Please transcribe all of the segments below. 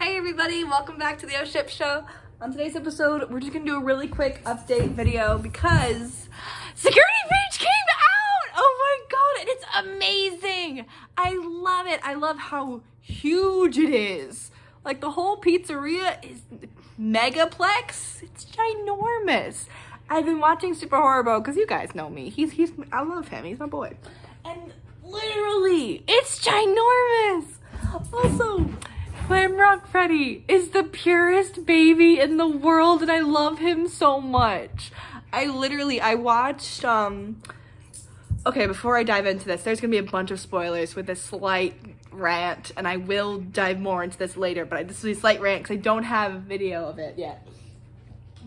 Hey everybody, welcome back to the O Ship Show. On today's episode, we're just gonna do a really quick update video because Security Breach came out! Oh my god, and it's amazing! I love it. I love how huge it is. Like the whole pizzeria is megaplex. It's ginormous. I've been watching Superhorrorbro because you guys know me. I love him. He's my boy. And literally, it's ginormous. Also, Glamrock Freddy is the purest baby in the world and I love him so much. I watched, okay, before I dive into this, there's gonna be a bunch of spoilers with a slight rant and I will dive more into this later, but this will be a slight rant because I don't have a video of it yet.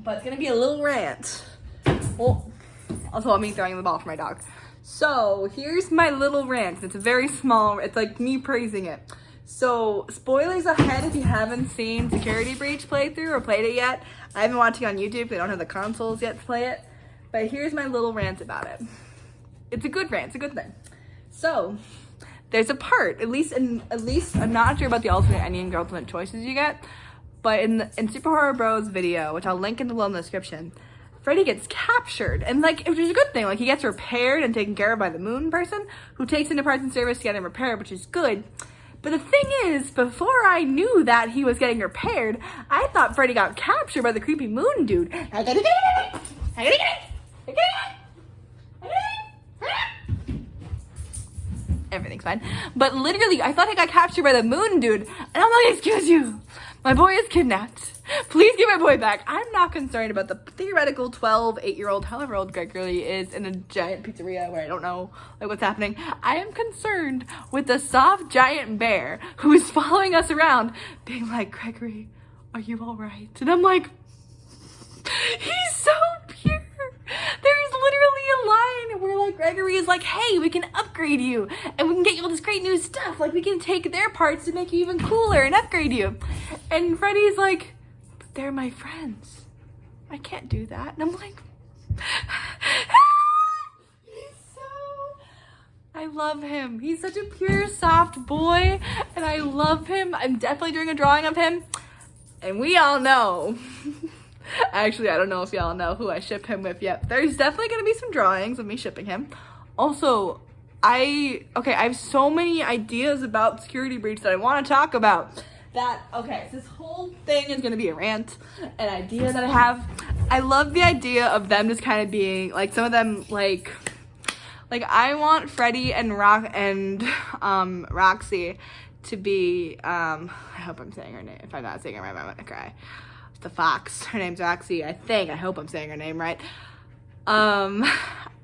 But it's gonna be a little rant. Well, also me throwing the ball for my dog. So here's my little rant. It's a very small, it's like me praising it. So, spoilers ahead if you haven't seen Security Breach playthrough or played it yet. I've been watching on YouTube. They don't have the consoles yet to play it. But here's my little rant about it. It's a good rant. It's a good thing. So, there's a part, at least I'm not sure about the alternate ending and alternate choices you get, but in Superhorrorbro's video, which I'll link in below in the description, Freddy gets captured, and which is a good thing. Like, he gets repaired and taken care of by the moon person, who takes him to parts and service to get him repaired, which is good. But the thing is, before I knew that he was getting repaired, I thought Freddy got captured by the creepy moon dude. Everything's fine. But literally, I thought I got captured by the moon dude. And I'm like, excuse you, my boy is kidnapped. Please give my boy back. I'm not concerned about the theoretical 12, 8-year-old, however old Gregory is in a giant pizzeria where I don't know what's happening. I am concerned with the soft giant bear who is following us around being like, Gregory, are you all right? And I'm like, he's so pure. There's literally a line where Gregory is like, hey, we can upgrade you and we can get you all this great new stuff. Like, we can take their parts to make you even cooler and upgrade you. And Freddy's like, but they're my friends. I can't do that. And I'm like, I love him. He's such a pure, soft boy and I love him. I'm definitely doing a drawing of him. And we all know actually, I don't know if y'all know who I ship him with yet. There's definitely gonna be some drawings of me shipping him. Also, I have so many ideas about Security Breach that I want to talk about. So this whole thing is gonna be a rant, an idea that I have. I love the idea of them just kind of being, some of them, I want Freddy and Roxy to be, I hope I'm saying her name. If I'm not saying her right, I'm gonna cry. The fox, her name's Roxy, I hope I'm saying her name right.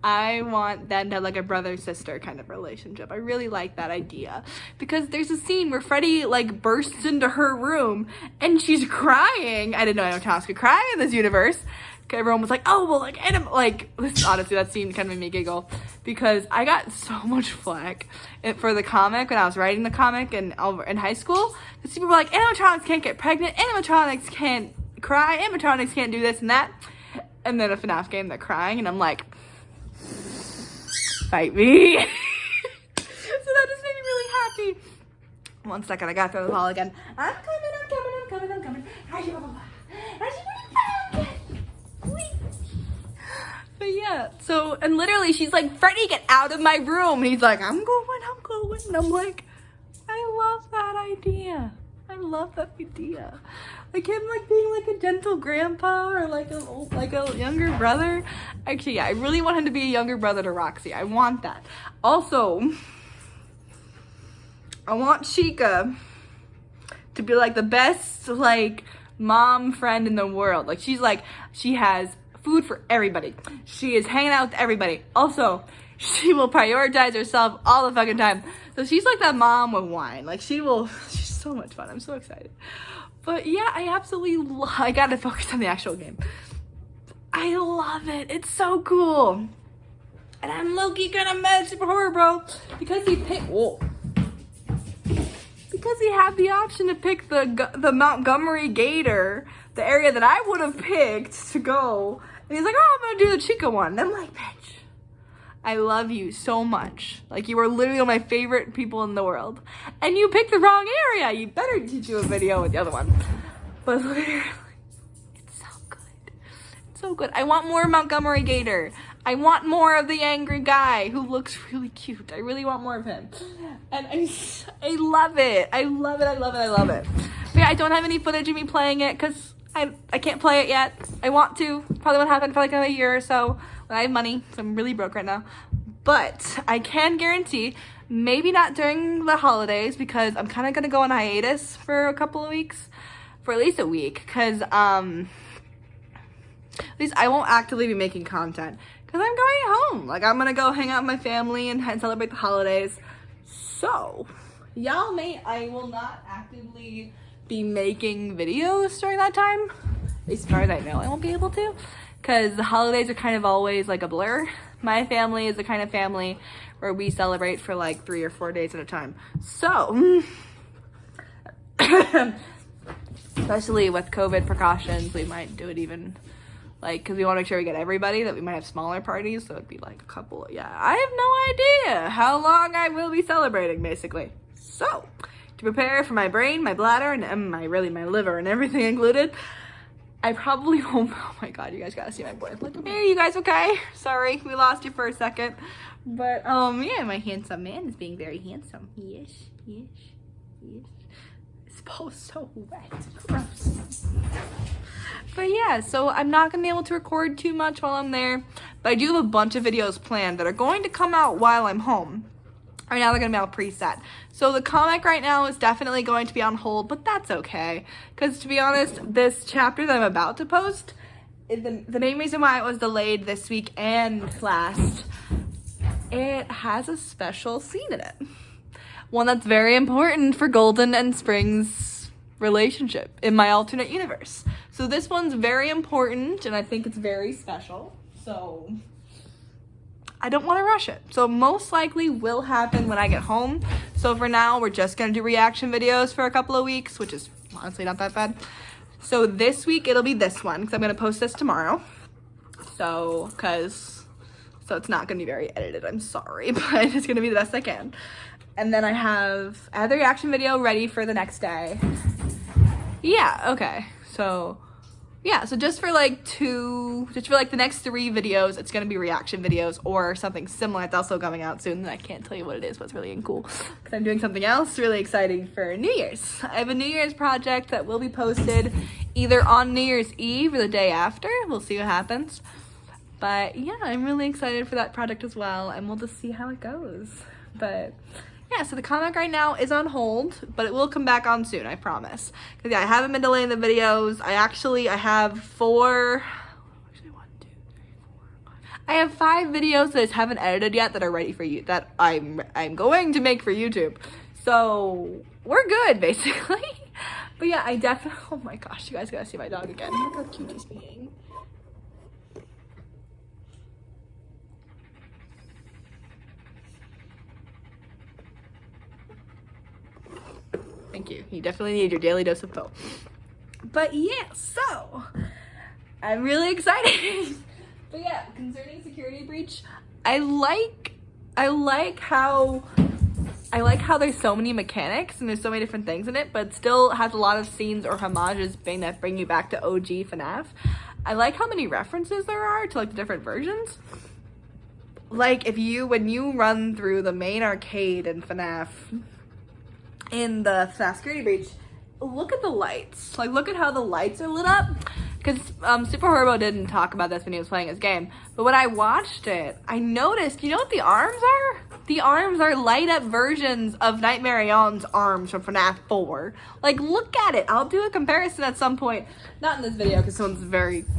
I want them to have a brother-sister kind of relationship. I really like that idea because there's a scene where Freddy bursts into her room and she's crying. I didn't know animatronics could cry in this universe. Everyone was like, oh, well, honestly, that scene kind of made me giggle because I got so much flack for the comic when I was writing the comic in high school. Because people were like, animatronics can't get pregnant, animatronics can't cry, animatronics can't do this and that. And then a FNAF game, they're crying, and I'm like, fight me. So that just made me really happy. 1 second, I gotta throw the ball again. I'm coming. But yeah, and literally she's like, Freddy, get out of my room. And he's like, I'm going. And I'm like, I love that idea. Like him being a gentle grandpa or a younger brother. Actually, yeah, I really want him to be a younger brother to Roxy. I want that. Also, I want Chica to be the best mom friend in the world. She has food for everybody. She is hanging out with everybody. Also, she will prioritize herself all the fucking time. So she's that mom with wine. She's so much fun. I'm so excited. But yeah, I gotta focus on the actual game. I love it. It's so cool. And I'm low-key kinda mad at Superhorrorbro because he had the option to pick the Montgomery Gator, the area that I would have picked to go. And he's like, oh, I'm gonna do the Chica one. And I'm like, bitch, I love you so much. Like, you are literally one of my favorite people in the world. And you picked the wrong area. You better teach you a video with the other one. But literally, it's so good. It's so good. I want more Montgomery Gator. I want more of the angry guy who looks really cute. I really want more of him. And I love it. I love it. I love it. I love it. But yeah, I don't have any footage of me playing it because I can't play it yet. I want to. Probably won't happen for like another year or so when I have money. So I'm really broke right now. But I can guarantee, maybe not during the holidays because I'm kind of going to go on hiatus for a couple of weeks. For at least a week. Because at least I won't actively be making content. Because I'm going home. Like, I'm going to go hang out with my family and celebrate the holidays. So, I will not actively be making videos during that time. As far as I know, I won't be able to. Because the holidays are kind of always like a blur. My family is the kind of family where we celebrate for like 3 or 4 days at a time. So, especially with COVID precautions, we might do it even... like, because we want to make sure we get everybody, that we might have smaller parties, so it'd be like a couple, I have no idea how long I will be celebrating, basically. So, to prepare for my brain, my bladder, and my liver and everything included, I probably won't, oh my god, you guys gotta see my boy. Like, hey, you guys okay? Sorry, we lost you for a second. But, yeah, my handsome man is being very handsome. Yes. It's both so wet. Gross. But yeah, so I'm not going to be able to record too much while I'm there. But I do have a bunch of videos planned that are going to come out while I'm home. Right now they're going to be all preset. So the comic right now is definitely going to be on hold, but that's okay. Because to be honest, this chapter that I'm about to post, the main reason why it was delayed this week and last, it has a special scene in it. One that's very important for Golden and Spring's relationship in my alternate universe. So this one's very important, and I think it's very special. So I don't want to rush it. So most likely will happen when I get home. So for now, we're just going to do reaction videos for a couple of weeks, which is honestly not that bad. So this week, it'll be this one, because I'm going to post this tomorrow. So it's not going to be very edited, I'm sorry, but it's going to be the best I can. And then I have the reaction video ready for the next day. Yeah, okay. So just for the next 3 videos, it's gonna be reaction videos or something similar. It's also coming out soon, and I can't tell you what it is, but it's really cool because I'm doing something else really exciting for New Year's. I have a New Year's project that will be posted either on New Year's Eve or the day after. We'll see what happens. But yeah, I'm really excited for that project as well, and we'll just see how it goes. But yeah, so the comic right now is on hold, but it will come back on soon, I promise. Because yeah, I haven't been delaying the videos. I have 4, actually 1, 2, 3, 4, 5. I have 5 videos that I just haven't edited yet that are ready for you, that I'm going to make for YouTube. So we're good, basically. But yeah, I definitely, oh my gosh, you guys gotta see my dog again. Look how cute he's being. Thank you. You definitely need your daily dose of Poe. But yeah, so I'm really excited. But yeah, concerning Security Breach, I like how there's so many mechanics and there's so many different things in it, but it still has a lot of scenes or homages that bring you back to OG FNAF. I like how many references there are to like the different versions. Like when you run through the main arcade in FNAF, in the FNAF Security Breach, look at the lights. Like, look at how the lights are lit up. Because Superhorrorbro didn't talk about this when he was playing his game. But when I watched it, I noticed, you know what the arms are? The arms are light up versions of Nightmare On's arms from FNAF 4. Like, look at it. I'll do a comparison at some point. Not in this video, because someone's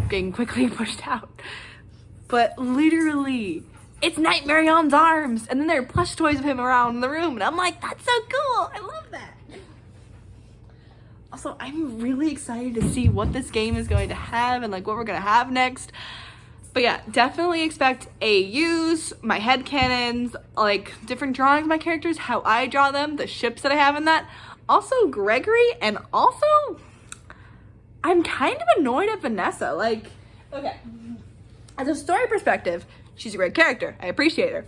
getting quickly pushed out. But literally, it's Nightmare On's arms, and then there are plush toys of him around the room, and I'm like, that's so cool, I love that. Also, I'm really excited to see what this game is going to have, and like what we're gonna have next. But yeah, definitely expect AUs, my headcanons, like different drawings of my characters, how I draw them, the ships that I have in that. Also Gregory, and also, I'm kind of annoyed at Vanessa. Like, okay, as a story perspective, she's a great character. I appreciate her.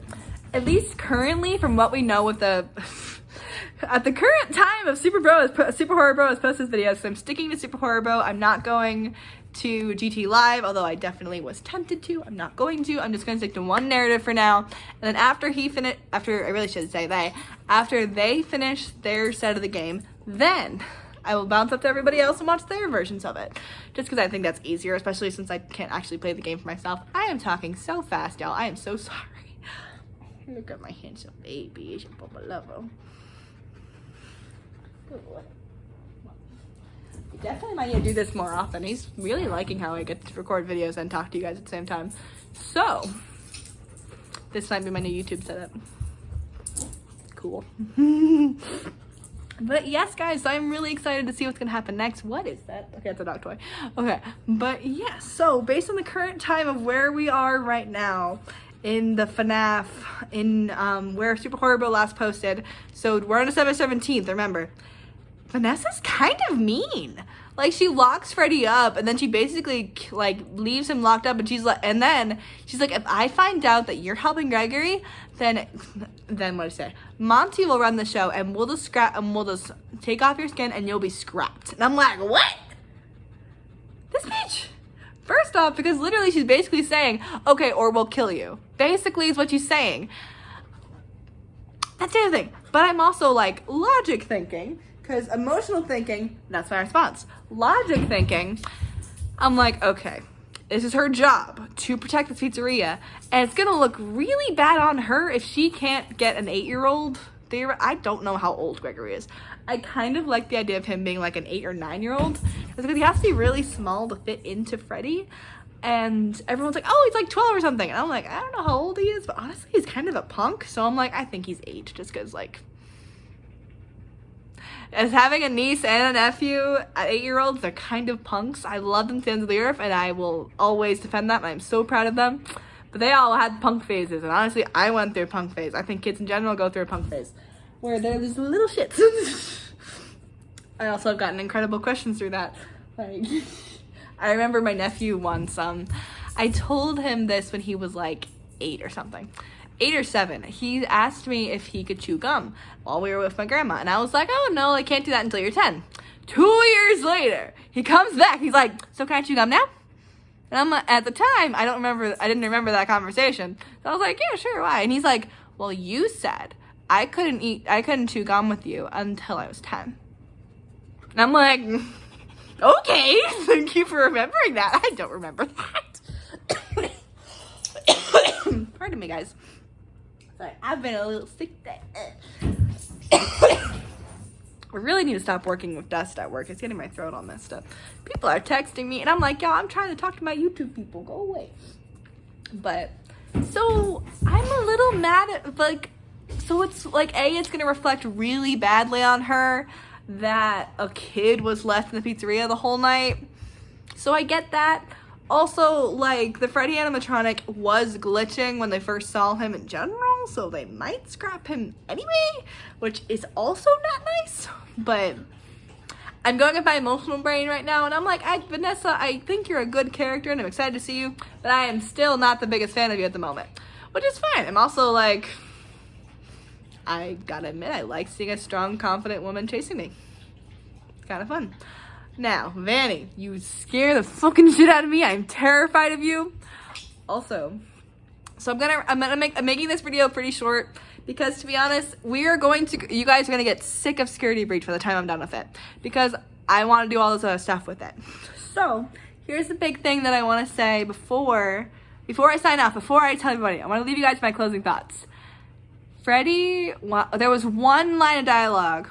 At least currently, from what we know with the... At the current time of Superhorrorbro has posted this video, so I'm sticking to Superhorrorbro. I'm not going to GT Live, although I definitely was tempted to. I'm not going to. I'm just going to stick to one narrative for now. And then after they finish their set of the game, then I will bounce up to everybody else and watch their versions of it. Just because I think that's easier, especially since I can't actually play the game for myself. I am talking so fast, y'all. I am so sorry. Look at my handsome baby. It's your Papa Lovo. Good boy. We definitely might need to do this more often. He's really liking how I get to record videos and talk to you guys at the same time. So, this might be my new YouTube setup. Cool. But yes, guys, I'm really excited to see what's gonna happen next. What is that? Okay, it's a dog toy. Okay, but yeah, so based on the current time of where we are right now in the FNAF, in where Superhorrorbro last posted, so we're on December 17th, remember. Vanessa's kind of mean. Like, she locks Freddy up, and then she basically, like, leaves him locked up, and then she's like, if I find out that you're helping Gregory, then what do I say? Monty will run the show, and we'll just take off your skin, and you'll be scrapped. And I'm like, what? This bitch. First off, because literally she's basically saying, okay, or we'll kill you. Basically is what she's saying. That's the other thing. But I'm also, like, logic thinking. Because emotional thinking, that's my response. Logic thinking, I'm like, okay, this is her job to protect this pizzeria, and it's gonna look really bad on her if she can't get an 8-year-old. I don't know how old Gregory is. I kind of like the idea of him being like an 8 or 9-year-old, because he has to be really small to fit into Freddy. And everyone's like, oh, he's like 12 or something. And I'm like, I don't know how old he is, but honestly, he's kind of a punk. So I'm like, I think he's 8, just because, like, as having a niece and a nephew at 8-year-olds, they're kind of punks. I love them to the end of the earth, and I will always defend that, and I'm so proud of them. But they all had punk phases, and honestly, I went through a punk phase. I think kids in general go through a punk phase, where they're these little shits. I also have gotten incredible questions through that. Like, I remember my nephew once, I told him this when he was like 8 or something. 8 or 7, he asked me if he could chew gum while we were with my grandma. And I was like, oh no, I can't do that until you're 10. 2 years later, he comes back. He's like, so can I chew gum now? And I'm like, at the time, I didn't remember that conversation. So I was like, yeah, sure, why? And he's like, well, you said I couldn't chew gum with you until I was 10. And I'm like, okay, thank you for remembering that. I don't remember that. Pardon me, guys. Sorry, I've been a little sick today. I really need to stop working with dust at work. It's getting my throat all messed up. People are texting me, and I'm like, y'all, I'm trying to talk to my YouTube people. Go away. But, so, I'm a little mad at, like, so it's, like, it's going to reflect really badly on her that a kid was left in the pizzeria the whole night. So I get that. Also, like, the Freddy animatronic was glitching when they first saw him in general, so they might scrap him anyway, which is also not nice. But I'm going with my emotional brain right now, and I'm like, Vanessa, I think you're a good character, and I'm excited to see you, but I am still not the biggest fan of you at the moment, which is fine. I'm also, like, I gotta admit, I like seeing a strong, confident woman chasing me. It's kind of fun. Now, Vanny, you scare the fucking shit out of me. I'm terrified of you. Also, so I'm making this video pretty short because, to be honest, you guys are gonna get sick of Security Breach by the time I'm done with it, because I want to do all this other stuff with it. So here's the big thing that I want to say before I sign off, before I tell everybody. I want to leave you guys with my closing thoughts. There was one line of dialogue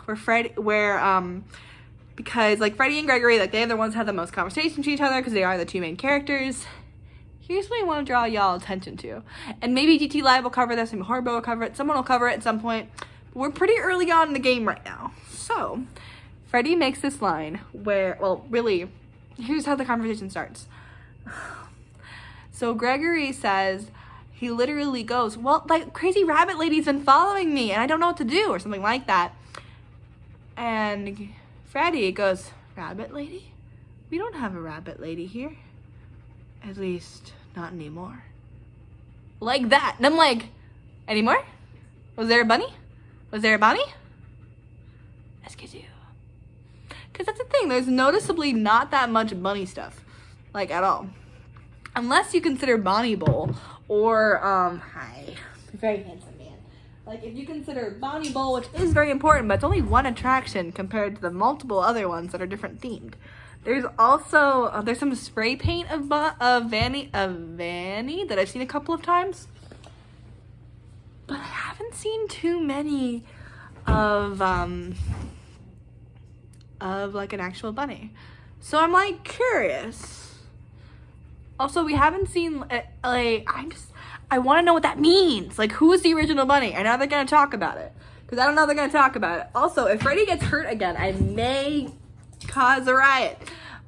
because, like, Freddy and Gregory, like, they're the ones who have the most conversation to each other because they are the two main characters. Here's what I want to draw y'all attention to. And maybe GT Live will cover this, maybe Horrible will cover it, someone will cover it at some point. But we're pretty early on in the game right now. So, Freddy makes this line where, well, really, here's how the conversation starts. So Gregory says, he literally goes, well, like, crazy rabbit lady's been following me and I don't know what to do, or something like that. And Freddy goes, rabbit lady? We don't have a rabbit lady here. At least, not anymore. like that. And I'm like, any more? Was there a bunny? Was there a bunny? Excuse you. Because that's the thing, there's noticeably not that much bunny stuff, like at all. Unless you consider Bonnie Bowl or, hi, very handsome man. Like if you consider Bonnie Bowl, which is very important, but it's only one attraction compared to the multiple other ones that are different themed. There's also, there's some spray paint of Vanny that I've seen a couple of times. But I haven't seen too many of like an actual bunny. So I'm like curious. Also, we haven't seen, like, I want to know what that means. Like, who is the original bunny? I know they're going to talk about it. Because I don't know they're going to talk about it. Also, if Freddy gets hurt again, I may cause a riot.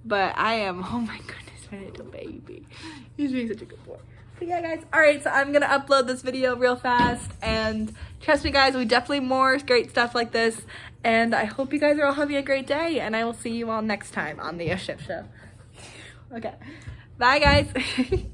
But I am, oh my goodness, my little baby. He's being such a good boy. But yeah, guys. Alright, so I'm going to upload this video real fast. And trust me, guys, we definitely more great stuff like this. And I hope you guys are all having a great day. And I will see you all next time on the Ship Show. Okay. Bye, guys.